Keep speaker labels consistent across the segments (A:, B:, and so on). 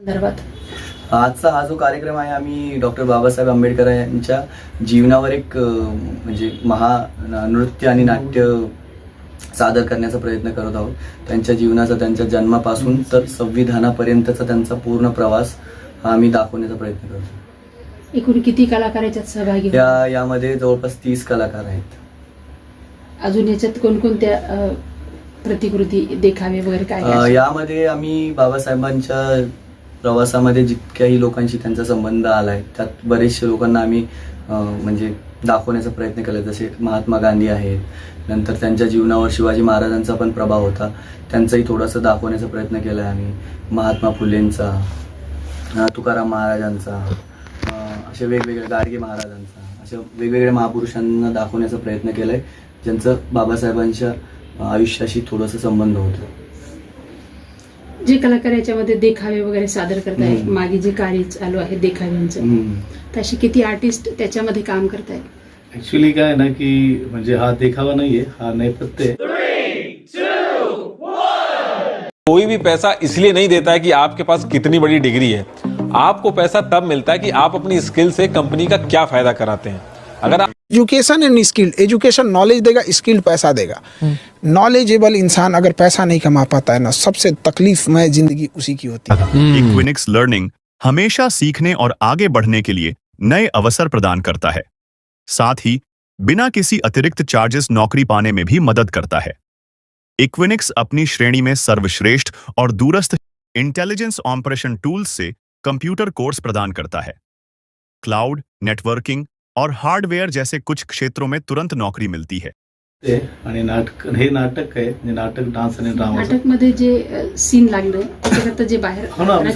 A: संदर्भात
B: आजचा हा जो कार्यक्रम आहे आम्ही डॉक्टर बाबासाहेब आंबेडकर यांच्या जीवनावर एक म्हणजे नृत्य आणि नाट्य सादर करण्याचा प्रयत्न करत आहोत. त्यांच्या जीवनाचा, त्यांच्या जन्मापासून तर संविधानापर्यंतचा त्यांचा पूर्ण प्रवास हा आम्ही दाखवण्याचा प्रयत्न करतो.
A: एकूण किती कलाकार याच्यात सहभागी होतात?
B: यामध्ये जवळपास 30 कलाकार आहेत.
A: अजून याच्यात कोणकोणत्या प्रतिकृती, देखावे वगैरे काय?
B: यामध्ये आम्ही बाबासाहेबांच्या प्रवासामध्ये जितक्याही लोकांशी त्यांचा संबंध आलाय त्यात बरेचशे लोकांना आम्ही म्हणजे दाखवण्याचा प्रयत्न केला. जसे महात्मा गांधी आहेत, नंतर त्यांच्या जीवनावर शिवाजी महाराजांचा पण प्रभाव होता, त्यांचाही थोडासा दाखवण्याचा प्रयत्न केला आहे आम्ही. महात्मा फुलेंचा, तुकाराम महाराजांचा, असे वेगवेगळे गाडगे महाराजांचा, अशा वेगवेगळ्या महापुरुषांना दाखवण्याचा प्रयत्न केला आहे ज्यांचं बाबासाहेबांच्या आयुष्याशी थोडासा संबंध होता.
A: जे कलाकार याच्यामध्ये देखावे वगैरे सादर करताय, मागे जे कार्य चालू आहे देखाव्यांचं, तसे किती आर्टिस्ट त्याच्यामध्ये काम करतायत?
C: ऍक्च्युली काय आहे ना की म्हणजे हा देखावा नाहीये, हा नैपथ्य आहे.
D: कोई भी पैसा इसलिए नहीं देता है कि आपके पास कितनी बड़ी डिग्री है. आपको पैसा तब मिलता है कि आप अपनी स्किल से कंपनी का क्या फायदा कराते हैं. अगर आप
E: education end skill, education knowledge देगा, स्किल पैसा देगा. नॉलेजेबल इंसान अगर पैसा नहीं कमा पाता है ना, सबसे तकलीफमय जिंदगी उसी की होती है.
F: इक्विनिक्स लर्निंग हमेशा सीखने और आगे बढ़ने के लिए नए अवसर प्रदान करता है. साथ ही बिना किसी अतिरिक्त चार्जेस नौकरी पाने में भी मदद करता है. इक्विनिक्स अपनी श्रेणी में सर्वश्रेष्ठ और दूरस्थ इंटेलिजेंस ऑपरेशन टूल्स से कंप्यूटर कोर्स प्रदान करता है. क्लाउड, नेटवर्किंग और हार्डवेयर जैसे कुछ क्षेत्रों में तुरंत नौकरी मिलती है.
C: आणि हे नाटक आहे, म्हणजे नाटक, डान्स आणि ड्रामा.
A: नाटक मध्ये जे सीन लागलं त्याच्याकरता जे बाहेर
C: हो ना, मी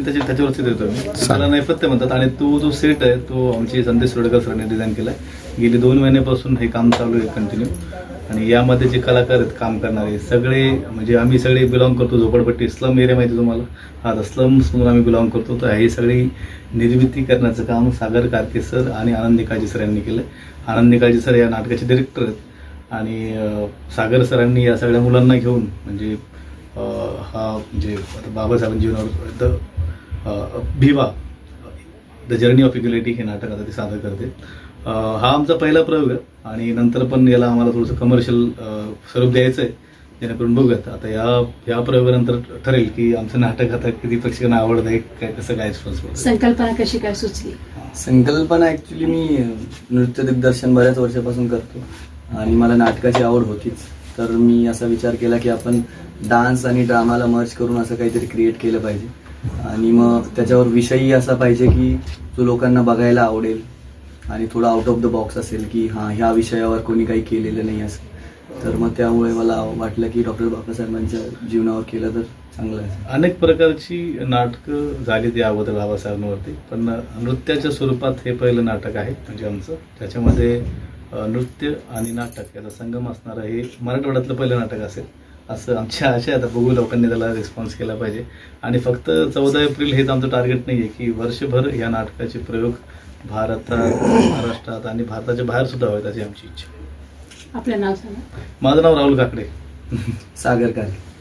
C: त्याच्यावरती देतो. त्याला नैपथ्य म्हणतात. आणि तो जो सेट आहे तो आमचे संदेश सुरडकर सरांनी डिझाईन केलाय. गेली 2 महिन्यापासून हे काम चालू आहे कंटिन्यू. आणि यामध्ये जे कलाकार आहेत काम करणारे सगळे, म्हणजे आम्ही सगळे बिलॉंग करतो झोपडपट्टी, स्लम एरिया माहिती तुम्हाला. हा स्लम्समधून आम्ही बिलॉंग करतो. तर ही सगळी निर्मिती करण्याचं काम सागर कारके सर आणि आनंद निकाळजे सर यांनी केलं. आनंद निकाळजे सर या नाटकाचे डिरेक्टर आहेत. आणि सागर सरांनी या सगळ्या मुलांना घेऊन म्हणजे हा म्हणजे आता बाबासाहेब जीवनावर Bhiva, the journey of equality हे नाटक आता ते सादर करते. हा आमचा पहिला प्रयोग आहे आणि नंतर पण याला आम्हाला थोडंसं कमर्शियल स्वरूप द्यायचं आहे, जेणेकरून बघूयात आता या प्रयोगानंतर ठरेल की आमचं नाटक आता किती प्रेक्षकांना आवडत आहे, काय कसं काय रिस्पॉन्स.
A: संकल्पना कशी काय सुचली?
B: संकल्पना ॲक्च्युली मी नृत्य दिग्दर्शन बऱ्याच वर्षापासून करतो आणि मला नाटकाची आवड होतीच. तर मी असा विचार केला की आपण डान्स आणि ड्रामाला मर्ज करून असं काहीतरी क्रिएट केलं पाहिजे. आणि मग त्याच्यावर विषयही असा पाहिजे की जो लोकांना बघायला आवडेल आणि थोडा आउट ऑफ द बॉक्स असेल की ह्या विषयावर कोणी काही केलेलं नाही असं. तर मग त्यामुळे मला वाटलं की डॉक्टर बाबासाहेबांच्या जीवनावर केलं तर चांगलं आहे.
C: अनेक प्रकारची नाटकं झाली ती अगोदर बाबासाहेबांवरती, पण नृत्याच्या स्वरूपात हे पहिलं नाटक आहे म्हणजे आमचं. त्याच्यामध्ये नृत्य आणि नाटक याचा संगम असणारं हे मराठवाड्यातलं पहिलं नाटक असेल असं आमची आशा आहे. आता बघू लोकांनी त्याला रिस्पॉन्स केला पाहिजे. आणि फक्त 14 एप्रिल हेच आमचं टार्गेट नाही आहे की वर्षभर या नाटकाचे प्रयोग भारतात, महाराष्ट्रात आणि भारताच्या बाहेर सुद्धा व्हावेत अशी आमची इच्छा.
A: आपलं नाव सांगा.
C: माझं नाव राहुल काकडे.
B: सागर कारके.